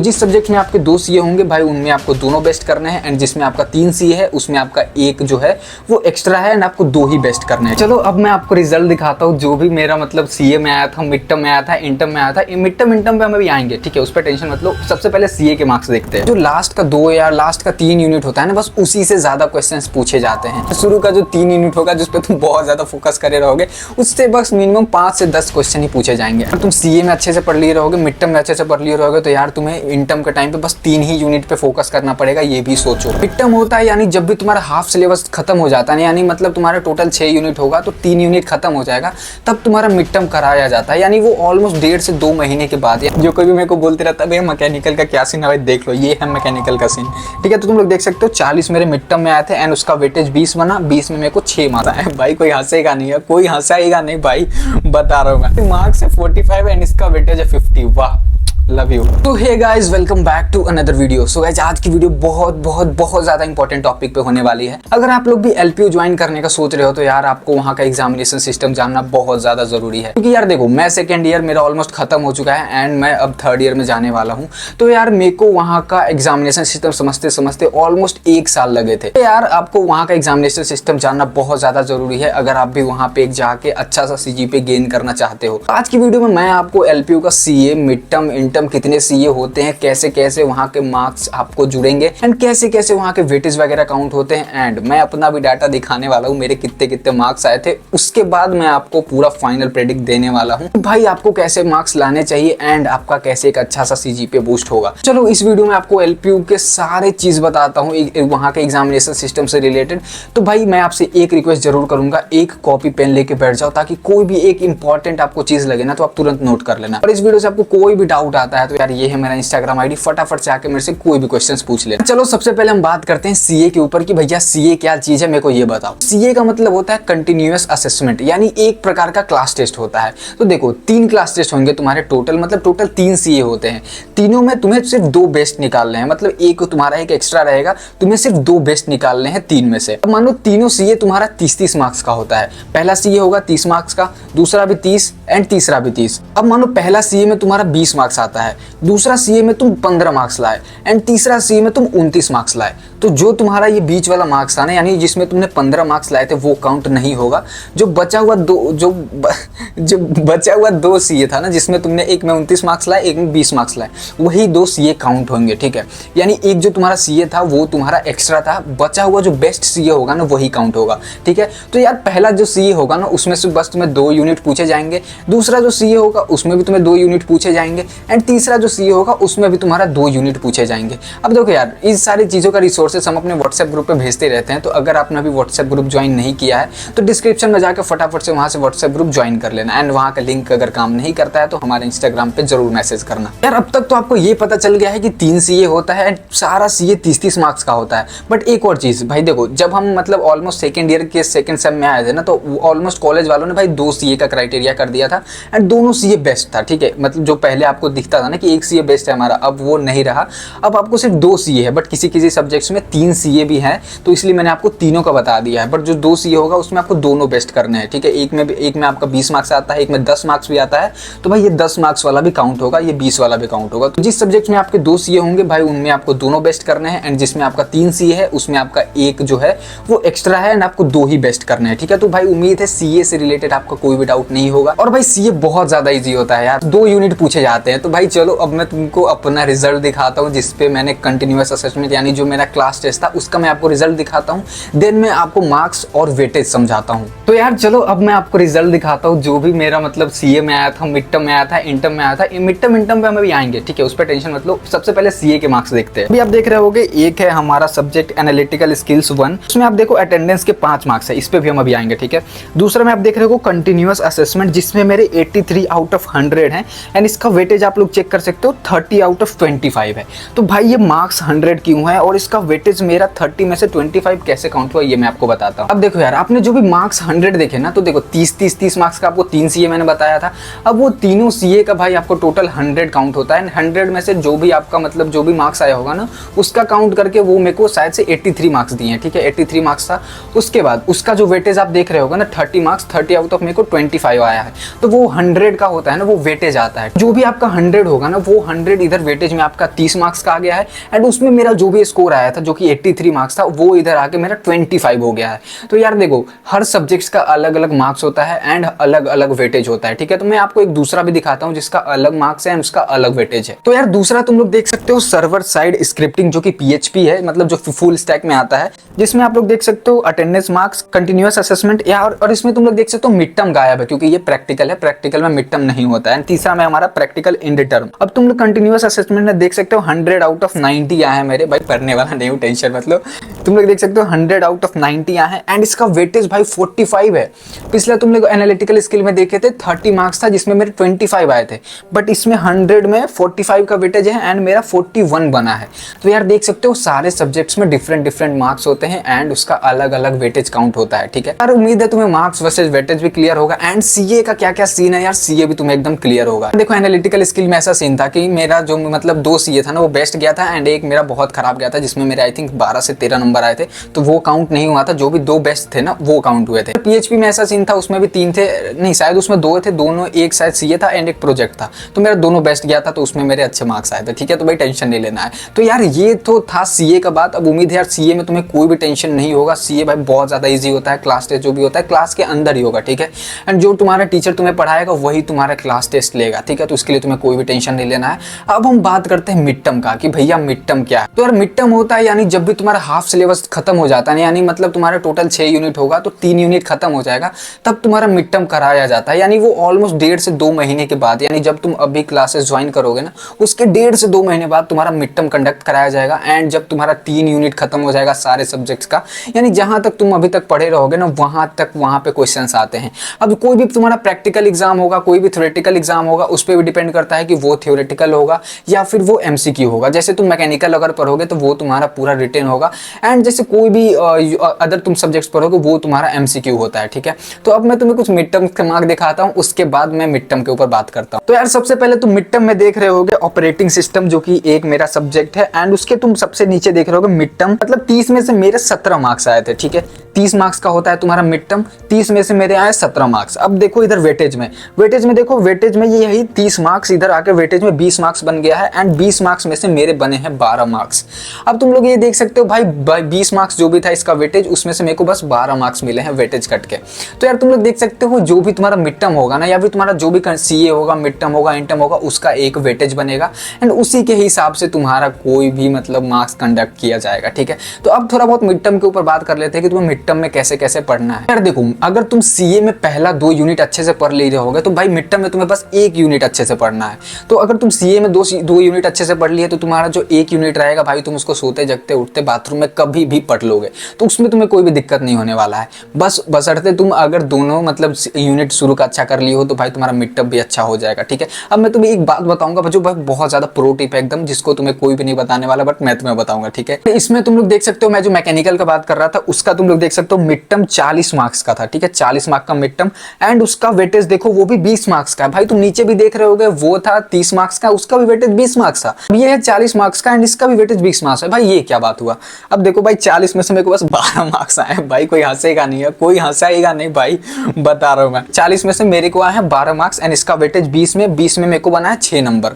जिस सब्जेक्ट में आपके 2 सीए होंगे भाई उनमें आपको दोनों बेस्ट करने हैं, एंड जिसमें आपका 3 सीए है उसमें आपका एक जो है वो एक्स्ट्रा है, एंड आपको 2 ही बेस्ट करने हैं। चलो अब मैं आपको रिजल्ट दिखाता हूँ जो भी मेरा मतलब सीए में आया था, मिड टर्म में आया था, इंटर्म में आया था। मिड टर्म पे हमें भी आएंगे, ठीक है, उस पर टेंशन मत लो। सबसे पहले सीए के मार्क्स देखते हैं। जो लास्ट का 2 या लास्ट का 3 यूनिट होता है ना, बस उसी से ज्यादा क्वेश्चंस पूछे जाते हैं। शुरू का जो 3 यूनिट होगा जिस पे तुम बहुत ज्यादा फोकस करे रहोगे, उससे बस मिनिमम 5 से 10 क्वेश्चन ही पूछे जाएंगे। अगर तुम सीए में अच्छे से पढ़ लिए रहोगे, मिड टर्म में अच्छे से पढ़ लिए रहोगे, तो यार तुम्हें इंटर्म के टाइम पे बस 3 ही यूनिट पे फोकस करना पड़ेगा, ये भी सोचो। मिड टर्म होता है यानी जब भी तुम्हारा हाफ सिलेबस खत्म हो जाता है, यानी मतलब तुम्हारा टोटल 6 यूनिट होगा तो 3 यूनिट खत्म हो जाएगा, तब तुम्हारा मिड टर्म कराया जाता है, यानी वो ऑलमोस्ट 1.5 से 2 महीने के बाद। जो कोई भी मेरे को बोलते रहता है मैकेनिकल का क्या सीन है, देख लो ये है मैकेनिकल का सीन, ठीक है। तो तुम लोग देख सकते हो 40 मेरे मिड टर्म में आए थे, एंड उसका वेटेज 20 बना, 20 में मेरे को 6 मारा है। भाई कोई हंसेगा नहीं है, कोई हंसाएगा नहीं भाई, बता रहा हूँ मैं। मार्क्स है 45 एंड इसका वेटेज है 50। वाह, लव यू। तो hey guys, welcome back to another video. So guys, आज की वीडियो बहुत ज्यादा इंपॉर्टेंट टॉपिक पे होने वाली है। अगर आप लोग भी एलपीयू ज्वाइन करने का सोच रहे हो तो यार आपको वहाँ का एग्जामिनेशन सिस्टम जानना बहुत ज्यादा जरूरी है, क्योंकि यार देखो मैं सेकंड ईयर मेरा ऑलमोस्ट खत्म हो चुका है एंड मैं अब थर्ड ईयर में जाने वाला हूँ। तो यार मेरे को वहाँ का एग्जामिनेशन सिस्टम समझते समझते ऑलमोस्ट 1 साल लगे थे। तो यार आपको वहाँ का एग्जामिनेशन सिस्टम जानना बहुत ज्यादा जरूरी है अगर आप भी वहाँ पे जाके अच्छा सा सीजीपीए गेन करना चाहते हो। आज की वीडियो में मैं आपको एलपीयू का सीए, मिड टर्म, इंटर्म कितने सीए होते हैं, कैसे कैसे वहाँ के मार्क्स आपको जुड़ेंगे, एंड कैसे कैसे वहाँ के वेटेज वगैरह काउंट होते हैं, एंड मैं अपना भी डाटा दिखाने वाला हूँ मेरे कितने कितने मार्क्स आए थे। उसके बाद मैं आपको पूरा फाइनल प्रेडिक्ट देने वाला हूँ भाई आपको कैसे मार्क्स लाने चाहिए एंड आपका कैसे एक अच्छा सा सीजीपीए बूस्ट होगा। चलो इस वीडियो में आपको एलपीयू के सारे चीज बताता हूँ वहाँ के एग्जामिनेशन सिस्टम से रिलेटेड। तो भाई मैं आपसे एक रिक्वेस्ट जरूर करूंगा, एक कॉपी पेन लेके बैठ जाओ ताकि कोई भी एक इंपॉर्टेंट आपको चीज लगे ना तो आप तुरंत नोट कर लेना। और इस वीडियो से आपको कोई भी डाउट आता है तो यार ये है मेरा इंस्टाग्राम आईडी, फटाफट से आके मेरे से कोई भी क्वेश्चंस पूछ लेना। चलो सबसे पहले हम बात करते हैं सीए के ऊपर कि भैया सीए क्या चीज है, मेरे को ये बताओ। सीए का मतलब होता है कंटिन्यूअस असेसमेंट, यानी एक प्रकार का क्लास टेस्ट होता है। तो देखो 3 क्लास टेस्ट होंगे तुम्हारे टोटल, मतलब टोटल 3 सीए होते हैं। तीनों में तुम्हें सिर्फ 2 बेस्ट निकालने हैं, मतलब एक तुम्हारा एक एक्स्ट्रा रहेगा, तुम्हें सिर्फ 2 बेस्ट निकालने हैं 3 में से। अब मान लो तीनों सीए तुम्हारा 30-30 मार्क्स का होता है। पहला सीए होगा 30 मार्क्स का, दूसरा भी 30 एंड तीसरा भी 30। अब मान लो पहला सीए में तुम्हारा 20 मार्क्स आता है, दूसरा सीए में तुम 15 मार्क्स लाए एंड तीसरा सीए में तुम 29 मार्क्स लाए। तो जो तुम्हारा ये बीच वाला मार्क्स था ना, यानी जिसमें तुमने 15 मार्क्स लाए थे वो काउंट नहीं होगा। जो बचा हुआ 2 सीए था ना, जिसमें तुमने एक में 29 मार्क्स लाए, एक में 20 मार्क्स लाए, वही 2 सीए काउंट होंगे, ठीक है। यानी एक जो तुम्हारा सीए था वो तुम्हारा एक्स्ट्रा था, बचा हुआ जो बेस्ट सीए होगा ना वही काउंट होगा, ठीक है। तो यार पहला जो सीए होगा ना उसमें से बस तुम्हें 2 यूनिट पूछे जाएंगे, दूसरा जो सीए होगा उसमें भी तुम्हें 2 यूनिट पूछे जाएंगे, एंड तीसरा जो सीए होगा उसमें भी तुम्हारा 2 यूनिट पूछे जाएंगे। अब देखो यार इस सारी चीज़ों का रिसोर्सेस हम अपने व्हाट्सएप ग्रुप पे भेजते रहते हैं, तो अगर आपने अभी व्हाट्सएप ग्रुप ज्वाइन नहीं किया है तो डिस्क्रिप्शन में जाकर फटाफट से वहाँ से व्हाट्सएप ग्रुप ज्वाइन कर लेना, एंड वहाँ का लिंक अगर काम नहीं करता है तो हमारे इंस्टाग्राम पे जरूर मैसेज करना। यार अब तक तो आपको ये पता चल गया है कि 3 सीए होता है, सारा सीए 30-30 मार्क्स का होता है। बट एक और चीज़ भाई देखो, जब हम मतलब ऑलमोस्ट सेकेंड ईयर के सेकेंड सेम में आए थे ना, तो ऑलमोस्ट कॉलेज वालों ने भाई 2 सीए का क्राइटेरिया कर दिया था, एंड दोनों सीए बेस्ट था, ठीक है। मतलब जो पहले आपको दिखता था ना कि एक सीए बेस्ट है हमारा, अब वो नहीं रहा, अब आपको सिर्फ 2 सीए है। बट किसी किसी सब्जेक्ट्स में 3 सीए भी है, तो इसलिए मैंने आपको तीनों का बता दिया है। बट जो 2 सीए होगा उसमें आपको दोनों बेस्ट करने हैं, ठीक है। एक में आपका 20 मार्क्स आता है, एक में 10 मार्क्स भी आता है, तो भाई ये 10 मार्क्स वाला भी काउंट होगा, ये 20 वाला भी काउंट होगा। तो जिस सब्जेक्ट में आपके 2 सीए होंगे भाई उनमें आपको दोनों बेस्ट करने हैं, एंड जिसमें आपका 3 सीए है उसमें आपका एक जो है वो एक्स्ट्रा है, एंड आपको 2 ही बेस्ट करने हैं, ठीक है। तो भाई उम्मीद है सीए से रिलेटेड आपका कोई भी डाउट नहीं होगा। और भाई सीए बहुत ज्यादा ईजी होता है यार, 2 यूनिट पूछे जाते हैं। तो भाई चलो अब मैं तुमको अपना रिजल्ट दिखाता हूँ, जिसपे मैंने कंटिन्यूअस असेसमेंट यानी जो मेरा क्लास टेस्ट था उसका मैं आपको रिजल्ट दिखाता हूँ, देन मैं आपको मार्क्स और वेटेज समझाता हूँ। तो यार चलो अब मैं आपको रिजल्ट दिखाता हूँ जो भी मेरा मतलब सीए में आया था, मिड टर्म में आया था, इंटर्म में आया था। मिड टर्म इंटर्म पे हमें भी आएंगे, ठीक है, उस पर टेंशन मत लो। सबसे पहले सीए के मार्क्स देखते हैं। अभी आप देख रहे होगे एक है हमारा सब्जेक्ट एनालिटिकल स्किल्स 1, उसमें आप देखो अटेंडेंस के 5 मार्क्स है, इस पे भी हम अभी आएंगे, ठीक है। दूसरा में आप देख रहे हो कंटिन्यूअस असेसमेंट, जिसमें मेरे 83 आउट ऑफ 100 है, एंड इसका वेटेज आप लोग चेक कर सकते हो 30 आउट ऑफ 25 है। तो भाई ये मार्क्स 100 क्यों है और इसका वेटेज मेरा 30 में से 25 कैसे काउंट हुआ ये मैं आपको बताता हूँ। अब देखो यार आपने जो भी मार्क्स 100 देखे ना, तो देखो 30 मार्क्स का आपको 3 सीए मैंने बताया था। अब वो तीनों सीए का भाई आपको टोटल 100 काउंट होता है, 100 में से जो भी आपका मतलब जो भी मार्क्स आया होगा ना उसका काउंट करके वो मेरे को शायद से 83 मार्क्स दिए हैं, ठीक है। 83 मार्क्स था। उसके बाद उसका जो वेटेज आप देख रहे होगा ना 30 मार्क्स, 30 आउट ऑफ मेरे को 25 आया है, तो वो 100 का होता है ना, वो वेटेज आता है। जो भी आपका 100 100 होगा ना, वो 100 इधर वेटेज में आपका 30 मार्क्स का आ गया है, एंड उसमें मेरा जो भी स्कोर आया था जो कि 83 मार्क्स था, वो इधर आके मेरा 25 हो गया है। तो यार देखो, हर सब्जेक्ट्स का अलग अलग मार्क्स होता है एंड अलग अलग वेटेज होता है, ठीक है। तो मैं आपको एक दूसरा भी दिखाता हूँ जिसका अलग मार्क्स है एंड उसका अलग वेटेज है। तो यार दूसरा तुम लोग देख सकते हो सर्वर साइड स्क्रिप्टिंग, जो कि PHP है, मतलब जो फुल स्टैक में आता है, जिसमें आप लोग देख सकते हो अटेंडेंस मार्क्स, कंटिन्यूअस असेसमेंट, या और इसमें तुम लोग देख सकते हो मिड टर्म गायब है क्योंकि ये प्रैक्टिकल है, प्रैक्टिकल में मिड टर्म नहीं होता है। तीसरा में हमारा प्रैक्टिकल एंड टर्म। अब तुम लोग कंटिन्यूअस असेसमेंट में देख सकते हो 100 आउट ऑफ 90 आए हैं मेरे, भाई पढ़ने वाला नहीं हूँ, टेंशन मतलब। तुम लोग देख सकते हो 100 आउट ऑफ 90 आए हैं एंड इसका वेटेज भाई 45 है। पिछले तुम लोग एनालिटिकल स्किल में देखे थे 30 मार्क्स था जिसमें मेरे 25 आए थे, बट इसमें 100 में 45 का वेटेज है एंड मेरा 41 बना है। तो यार देख सकते हो सारे सब्जेक्ट्स में डिफरेंट डिफरेंट मार्क्स होते हैं एंड उसका अलग अलग वेटेज काउंट होता है, ठीक है। यार उम्मीद है तुम्हें मार्क्स वर्सेज वेटेज भी क्लियर होगा एंड सीए का क्या क्या सीन है यार, सीए भी तुम्हें एकदम क्लियर होगा। देखो एनालिटिकल स्किल में ऐसा सीन था कि मेरा जो मतलब 2 सीए था ना वो बेस्ट गया था एंड एक मेरा बहुत खराब गया था जिसमें मेरे आई थिंक 12 से 13 नंबर आए थे, तो वो काउंट नहीं हुआ था। जो भी 2 बेस्ट थे ना वो काउंट हुए थे। PHP में ऐसा सीन था, उसमें भी 3 थे, नहीं शायद उसमें 2 थे, दोनों एक शायद सीए था एंड एक प्रोजेक्ट था, तो मेरा दोनों बेस्ट गया था, तो उसमें मेरे अच्छे मार्क्स आए थे, ठीक है। तो भाई टेंशन नहीं लेना है। तो यार ये तो था सीए का बात। अब उम्मीद है यार सीए में तुम्हें कोई भी टेंशन नहीं होगा। सीए भाई बहुत ज्यादा ईजी होता है, क्लास टेस्ट जो भी होता है क्लास के अंदर ही होगा, ठीक है। एंड जो तुम्हारा टीचर तुम्हें पढ़ाएगा वही तुम्हारा क्लास टेस्ट लेगा, ठीक है। तो इसके लिए तुम्हें कोई भी टेंशन नहीं लेना है। अब हम बात करते हैं मिड टर्म का कि भैया मिड टर्म क्या है। तो यार मिड टर्म होता है यानी जब भी तुम्हारा हाफ सिलेबस खत्म हो जाता है, यानी मतलब तुम्हारा टोटल 6 यूनिट होगा तो 3 यूनिट खत्म हो जाएगा, तब तुम्हारा मिड टर्म कराया जाता है। यानी वो ऑलमोस्ट 1.5 से 2 महीने के बाद, यानी जब तुम अभी क्लासेस ज्वाइन करोगे ना उसके 1.5 से 2 महीने बाद तुम्हारा मिड टर्म कंडक्ट कराया जाएगा। एंड जब तुम्हारा 3 यूनिट खत्म हो जाएगा सारे सब्जेक्ट्स का, यानी जहां तक तुम अभी तक पढ़े रहोगे ना वहां पे क्वेश्चंस आते हैं। अब कोई भी तुम्हारा प्रैक्टिकल एग्जाम होगा, कोई भी थ्योरेटिकल एग्जाम होगा, उस पर भी डिपेंड करता है कि वो थ्योरेटिकल होगा या फिर वो एमसीक्यू होगा। जैसे तुम मैकेनिकल अगर पढ़ोगे तो वो तुम्हारा पूरा रिटन होगा, एंड जैसे कोई भी अदर तुम सब्जेक्ट्स पढ़ोगे वो तुम्हारा एमसीक्यू होता है, ठीक है। तो अब मैं तुम्हें कुछ मिड टर्म के मार्क दिखाता हूँ, उसके बाद मैं मिड टर्म के ऊपर बात करता हूँ। तो यार सबसे पहले तुम मिड टर्म में देख रहे होगे ऑपरेटिंग सिस्टम, जो कि एक मेरा सब्जेक्ट है, एंड उसके तुम सबसे नीचे देख रहे होगे मिड टर्म। मतलब 30 में से मेरे 17 मार्क्स आए थे, ठीक है। 30 मार्क्स का होता है तुम्हारा मिड टर्म, 30 में से मेरे आए 17 मार्क्स। अब देखो इधर वेटेज में देखो, वेटेज में ये यही 30 मार्क्स इधर आके वेटेज में 20 मार्क्स बन गया है एंड 20 मार्क्स में से मेरे बने हैं 12 मार्क्स। अब तुम लोग ये देख सकते हो भाई 20 मार्क्स जो भी था इसका वेटेज, उसमें से मेरे को बस 12 मार्क्स मिले हैं वेटेज कट के। तो यार तुम लोग देख सकते हो जो भी तुम्हारा मिड टर्म होगा ना, या फिर तुम्हारा जो भी सीए होगा, मिड टर्म होगा, इंटर्म होगा, उसका एक वेटेज बनेगा एंड उसी के हिसाब से तुम्हारा कोई भी मतलब मार्क्स कंडक्ट किया जाएगा, ठीक है। तो अब थोड़ा बहुत मिड टर्म के ऊपर बात कर लेते हैं कि तुम्हें मिड टर्म में कैसे कैसे पढ़ना है। यार देखो, अगर तुम सीए में पहला 2 यूनिट अच्छे से पढ़ ले रहोगे तो भाई मिड टर्म में तुम्हें बस 1 यूनिट अच्छे से पढ़ना है। तो अगर तुम सीए में 2 यूनिट अच्छे से पढ़ लिए तो तुम्हारा जो 1 यूनिट रहेगा भाई तुम उसको सोते जगते उठते बाथरूम में कभी भी पढ़ लोगे, तो उसमें तुम्हें कोई भी दिक्कत नहीं होने वाला है। बस बशर्ते तुम अगर दोनों मतलब यूनिट शुरू का अच्छा कर लिए हो तो भाई तुम्हारा मिड टर्म भी अच्छा हो जाएगा, ठीक है। अब मैं तुम्हें एक बात बताऊंगा जो बहुत ज्यादा प्रो टिप है एकदम, जिसको तुम्हें कोई भी नहीं बताने वाला, बट मैं तुम्हें बताऊंगा, ठीक है। इसमें तुम लोग देख सकते हो, मैं जो मैकेनिकल का बात कर रहा था उसका तुम लोग देख सकते हो मिड टर्म 40 मार्क्स का था, ठीक है। 40 मार्क्स का मिड टर्म एंड उसका वेटेज देखो वो भी 20 मार्क्स का है। भाई तुम नीचे भी देख रहे होगे वो था 30 मार्क्स का, उसका भी वेटेज 20 मार्क्स था। ये है 40 मार्क्स का एंड इसका भी वेटेज 20 मार्क्स है। भाई ये क्या बात हुआ। अब देखो भाई 40 में से मेरे को बस 12 मार्क्स आए। भाई कोई हंसेगा नहीं है, कोई हंसाएगा नहीं भाई, बता रहा हूं मैं। 40 में से मेरे को आए हैं 12 मार्क्स एंड इसका वेटेज 20 में मेरे को बना है 6 नंबर।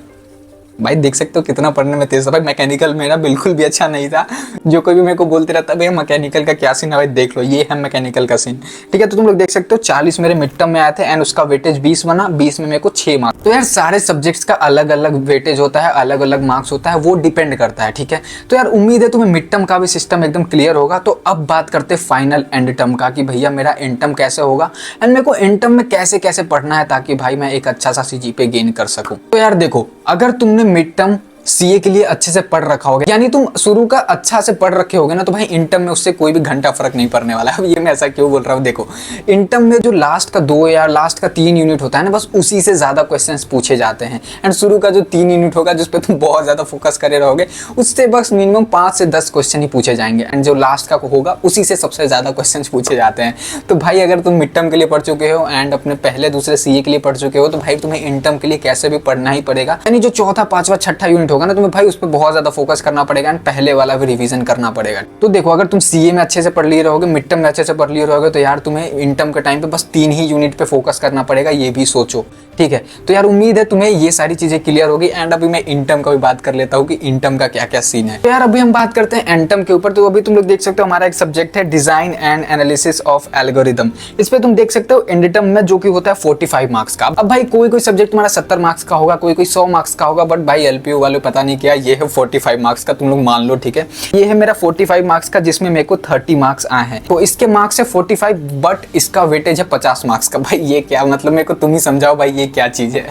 भाई देख सकते हो कितना पढ़ने में तेज था। भाई मैकेनिकल मेरा बिल्कुल भी अच्छा नहीं था, जो कोई भी मेरे को बोलते रहता है भैया मैकेनिकल का क्या सीन है, भाई देख लो ये है मैकेनिकल का सीन, ठीक है। तो तुम लोग देख सकते हो 40 मेरे मिड टर्म में आए थे एंड उसका वेटेज 20 बना, 20 में मेरे को 6 मार्क्स। तो यार सारे सब्जेक्ट्स का अलग अलग वेटेज होता है, अलग अलग मार्क्स होता है, वो डिपेंड करता है, ठीक है। तो यार उम्मीद है तुम्हें मिड टर्म का भी सिस्टम एकदम क्लियर होगा। तो अब बात करते हैं फाइनल एंड टर्म का कि भैया मेरा एंड टर्म कैसे होगा एंड मेरे को एंड टर्म में कैसे कैसे पढ़ना है ताकि भाई मैं एक अच्छा सा सीजीपीए गेन कर सकूं। तो यार देखो, अगर तुमने मिड टर्म सीए के लिए अच्छे से पढ़ रखा होगा, यानी तुम शुरू का अच्छा से पढ़ रखे होगे ना, तो भाई इंटर्म में उससे कोई भी घंटा फर्क नहीं पड़ने वाला है। अब ये मैं ऐसा क्यों बोल रहा हूँ, देखो इंटर्म में जो लास्ट का 2 या लास्ट का 3 यूनिट होता है ना, बस उसी से ज्यादा क्वेश्चंस पूछे जाते हैं एंड शुरू का जो 3 यूनिट होगा जिस पे तुम बहुत ज्यादा फोकस करे रहोगे, उससे बस मिनिमम 5 से 10 क्वेश्चन ही पूछे जाएंगे एंड जो लास्ट का होगा उसी से सबसे ज्यादा क्वेश्चन पूछे जाते हैं। तो भाई अगर तुम मिड टर्म के लिए पढ़ चुके हो एंड अपने पहले दूसरे सीए के लिए पढ़ चुके हो, तो भाई तुम्हें इंटर्म के लिए कैसे भी पढ़ना ही पड़ेगा। यानी जो चौथा, पांचवा, छठा यूनिट सब्जेक्ट होगा ना, तुम्हें भाई उस पर बहुत ज्यादा फोकस करना पड़ेगा एंड पहले वाला भी रिवीजन करना पड़ेगा। तो देखो, अगर तुम सीए में अच्छे से पढ़ लिए रहोगे, मिड टर्म में अच्छे से पढ़ लिए रहोगे, तो यार तुम्हें इन टर्म के टाइम पे बस 3 ही यूनिट पे फोकस करना पड़ेगा, ये भी सोचो, ठीक है। तो यार उम्मीद है तुम्हें ये सारी चीजें क्लियर होगी। एंड अभी मैं इन टर्म का भी बात कर लेता हूँ कि इन टर्म का क्या क्या सीन है। तो यार अभी हम बात करते हैं एन टर्म के ऊपर। तो अभी तुम लोग देख सकते हो हमारा एक सब्जेक्ट है design and analysis of algorithm. इस पे तुम देख सकते हो एंड टर्म में जो कि होता है 45 मार्क्स का। अब भाई कोई सब्जेक्ट तुम्हारा 70 मार्क्स का होगा, कोई 100 मार्क्स का होगा, बट भाई एलपीयू वाले पता नहीं क्या, ये है 45 मार्क्स का, तुम लोग मान लो, ठीक है। ये है मेरा 45 मार्क्स का, जिसमें मेरे को 30 मार्क्स आए हैं। तो इसके मार्क्स है 45, बट इसका वेटेज है 50 मार्क्स का। भाई ये क्या मतलब, मेरे को तुम ही समझाओ भाई ये क्या चीज है।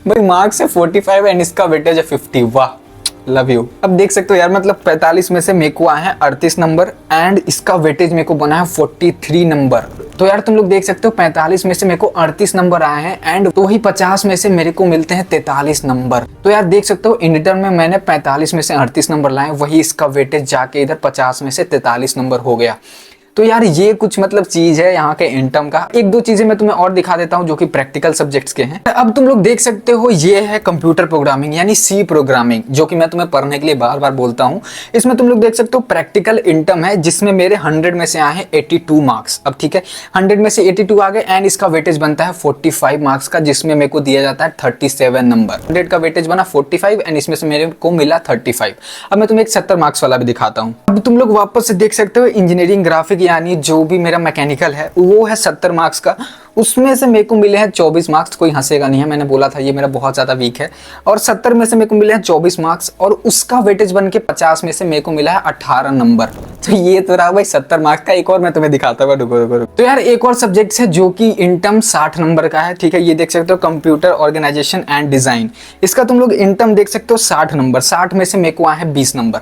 भाई मार्क्स है 45 एंड इसका वेटेज है 50। वाह, लव यू। अब देख सकते हो यार, मतलब 45 में से मेरे को आए हैं 38 नंबर एंड इसका वेटेज मेरे को बना है 43 नंबर। तो यार तुम लोग देख सकते हो 45 में से मेरे को 38 नंबर आए हैं एंड तो ही 50 में से मेरे को मिलते हैं 43 नंबर। तो यार देख सकते हो इन टर्म में मैंने 45 में से 38 नंबर लाए, वही इसका वेटेज जाके इधर 50 में से 43 नंबर हो गया। तो यार ये कुछ मतलब चीज है यहाँ के इन टर्म का। एक दो चीजें मैं तुम्हें और दिखा देता हूँ जो कि प्रैक्टिकल सब्जेक्ट्स के हैं। अब तुम लोग देख सकते हो ये है कंप्यूटर प्रोग्रामिंग यानी सी प्रोग्रामिंग, जो कि मैं तुम्हें पढ़ने के लिए बार बार बोलता हूँ। इसमें तुम लोग देख सकते हो प्रैक्टिकल इन टर्म है, जिसमें मेरे 100 में से आए हैं 82 मार्क्स। अब ठीक है, 100 में से 82 आ गए एंड इसका वेटेज बनता है 45 मार्क्स का, जिसमें मेरे को दिया जाता है 37 नंबर। 100 का वेटेज बना 45 एंड इसमें से मेरे को मिला 35। अब मैं तुम्हें एक 70 मार्क्स वाला भी दिखाता हूँ। अब तुम लोग वापस से देख सकते हो इंजीनियरिंग ग्राफिक यानी जो भी मेरा मैकेनिकल है वो है 70 मार्क्स का, उसमें से मेरे को मिले हैं 24 मार्क्स। कोई हंसेगा नहीं है, मैंने बोला था ये मेरा बहुत ज्यादा वीक है। और 70 में से मेरे को मिले हैं 24 मार्क्स और उसका वेटेज बन के 50 में से मेरे को मिला है 18 नंबर। तो ये तो रहा भाई 70 मार्क्स का। एक और मैं तुम्हें दिखाता हूँ, रुको। तो यार एक और सब्जेक्ट है जो कि इन टर्म 60 नंबर का है, ठीक है। ये देख सकते हो कंप्यूटर ऑर्गेनाइजेशन एंड डिजाइन। इसका तुम लोग इन टर्म देख सकते हो 60 नंबर। 60 में से मेरे को आए हैं 20 नंबर।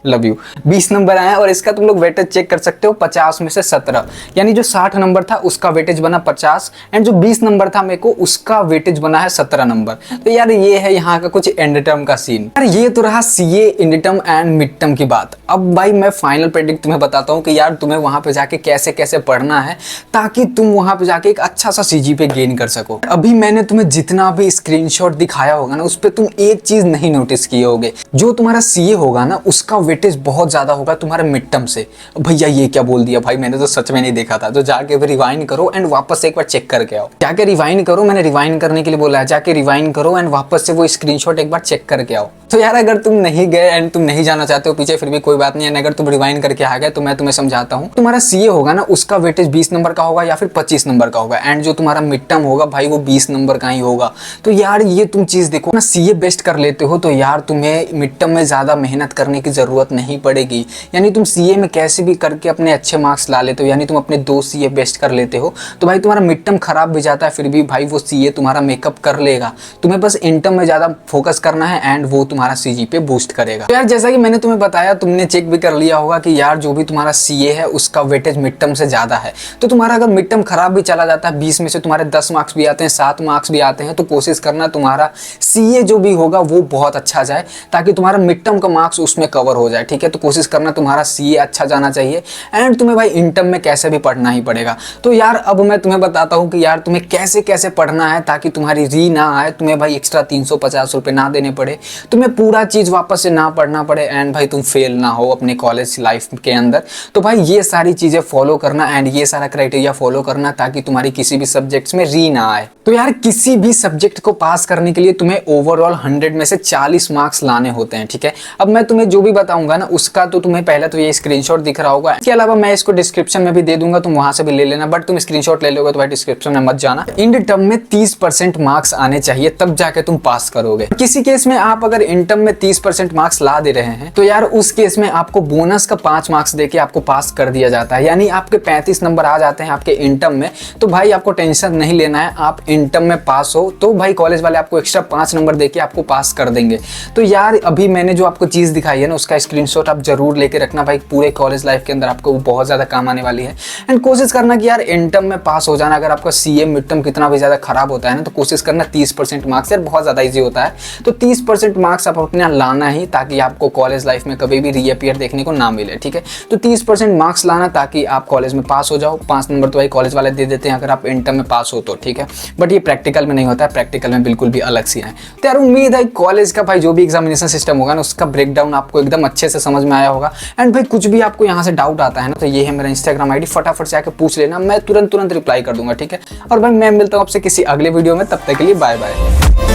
लव यू, 20 नंबर आए और इसका तुम लोग वेटेज चेक कर सकते हो 50 में से 17, यानी जो 60 नंबर था उसका वेटेज बना 50 एंड जो 20 नंबर था मेरे को उसका वेटेज बना है 17 नंबर। तो यार ये है यहाँ का कुछ एंड टर्म का सीन। यार ये तो रहा CA and term and mid term की बात। अब भाई मैं फाइनल प्रेडिक्ट तुम्हें बताता हूँ कि यार तुम्हें वहां पे जाके कैसे कैसे पढ़ना है ताकि तुम वहां पे जाके एक अच्छा सा सीजीपीए गेन कर सको। अभी मैंने तुम्हें जितना भी स्क्रीनशॉट दिखाया होगा ना, उस पर तुम एक चीज नहीं नोटिस किए होगे, जो तुम्हारा सीए होगा ना उसका वेटेज बहुत ज्यादा होगा तुम्हारे मिड टर्म से। भैया ये क्या बोल दिया भाई, मैंने तो सच में नहीं देखा था। तो जाके रिवाइंड करो एंड वापस से एक बार चेक करके आओ। जाके रिवाइंड करो, मैंने रिवाइंड करने के लिए बोला है, जाके रिवाइंड करो एंड वापस से वो स्क्रीनशॉट एक बार चेक करके आओ। तो यार अगर तुम नहीं गए एंड तुम नहीं जाना चाहते हो पीछे, फिर भी कोई बात नहीं है। अगर तुम रिवाइंड करके आ गए तो मैं तुम्हें समझाता हूँ। तुम्हारा सीए होगा ना उसका वेटेज 20 नंबर का होगा या फिर 25 नंबर का होगा एंड जो तुम्हारा मिड टर्म होगा भाई वो 20 नंबर का ही होगा। तो यार ये तुम चीज देखो ना, सीए बेस्ट कर लेते हो तो यार तुम्हें मिड टर्म में ज्यादा मेहनत करने की जरूरत नहीं पड़ेगी। यानी तुम सीए में कैसे भी करके अपने अच्छे मार्क्स ला लेते हो, यानी तुम अपने 2 सीए बेस्ट कर लेते हो तो भाई तुम्हारा मिड टर्म खराब भी जाता है फिर भी भाई वो सीए तुम्हारा मेकअप कर लेगा। तुम्हें बस इन टर्म में ज्यादा फोकस करना है एंड वो तुम्हारा सीजीपीए बूस्ट करेगा। तो यार जैसा कि मैंने तुम्हें बताया, तुमने चेक भी कर लिया होगा कि यार जो भी तुम्हारा सीए है उसका वेटेज मिड टर्म से ज्यादा है। तो तुम्हारा अगर मिड टर्म खराब भी चला जाता है, 20 में से तुम्हारे 10 मार्क्स भी आते हैं, 7 मार्क्स भी आते हैं, तो कोशिश करना तुम्हारा सीए जो भी होगा वो बहुत अच्छा जाए ताकि तुम्हारा मिड टर्म का मार्क्स उसमें कवर हो जाए, ठीक है। तो कोशिश करना तुम्हारा सीए अच्छा जाना चाहिए एंड तुम्हें भाई इन टर्म में कैसे भी पढ़ना ही पड़ेगा। तो यार अब मैं तुम्हें बताता हूँ कि यार तुम्हें कैसे कैसे पढ़ना है ताकि तुम्हारी री ना आए, तुम्हें भाई एक्स्ट्रा 350 रुपये ना देने पड़े, तुम्हें पूरा चीज वापस से ना पढ़ना पड़े एंड भाई तुम फेल ना हो अपने कॉलेज लाइफ के अंदर। तो भाई ये सारी चीजें फॉलो करना एंड ये सारा क्राइटेरिया फॉलो करना ताकि तुम्हारी किसी भी सब्जेक्ट्स में री ना आए। तो यार किसी भी सब्जेक्ट को पास करने के लिए तुम्हें ओवरऑल 100 में से 40 मार्क्स लाने होते हैं, ठीक है। अब मैं तुम्हें जो भी बताऊंगा ना उसका तो तुम्हें पहले तो ये स्क्रीनशॉट दिख रहा होगा, इसके अलावा मैं इसको डिस्क्रिप्शन में भी दे दूंगा, तुम वहां से भी ले लेना, बट तुम स्क्रीनशॉट ले लोगे तो भाई डिस्क्रिप्शन में मत जाना। इन टर्म में 30% मार्क्स आने चाहिए तब जाके तुम पास करोगे। किसी केस में आप अगर इन टर्म में 30% मार्क्स ला दे रहे हैं तो यार उस केस में आपको बोनस का 5 मार्क्स देके आपको पास कर दिया जाता है, यानी आपके 35 नंबर आ जाते हैं आपके इन टर्म में। तो भाई आपको टेंशन नहीं लेना है, आप इन टर्म में पास हो तो भाई कॉलेज वाले आपको एक्स्ट्रा 5 नंबर देके आपको पास कर देंगे। तो यार अभी मैंने जो आपको चीज दिखाई है ना उसका स्क्रीनशॉट आप जरूर लेके रखना भाई, पूरे कॉलेज लाइफ के अंदर आपको वो बहुत ज़्यादा काम आने वाली है। एंड कोशिश करना कि यार एंड टर्म में पास हो जाना। अगर आपका सीए मिड टर्म कितना भी ज़्यादा खराब होता है ना, तो कोशिश करना 30% मार्क्स, यार बहुत ज़्यादा ईजी होता है, तो 30% मार्क्स आप अपने यहाँ लाना ही, ताकि आपको कॉलेज लाइफ में कभी भी रीअपियर देखने को ना मिले। ठीक है, तो 30% मार्क्स लाना ताकि आप कॉलेज में पास हो जाओ। 5 नंबर तो भाई कॉलेज वाले दे देते हैं अगर आप एंड टर्म में पास हो तो, ठीक है, बट ये प्रैक्टिकल में नहीं होता है, प्रैक्टिकल में बिल्कुल भी अलग सी है। तो यार उम्मीद है कॉलेज का भाई जो भी एग्जामिनेशन सिस्टम होगा ना, उसका ब्रेकडाउन आपको एकदम अच्छे से समझ में आया होगा। एंड भाई कुछ भी आपको यहाँ से डाउट आता है ना, तो ये है मेरा इंस्टाग्राम आईडी, फटाफट से आके पूछ लेना, मैं तुरंत रिप्लाई कर दूंगा। ठीक है, और भाई मैं मिलता हूँ आपसे किसी अगले वीडियो में, तब तक के लिए बाय बाय।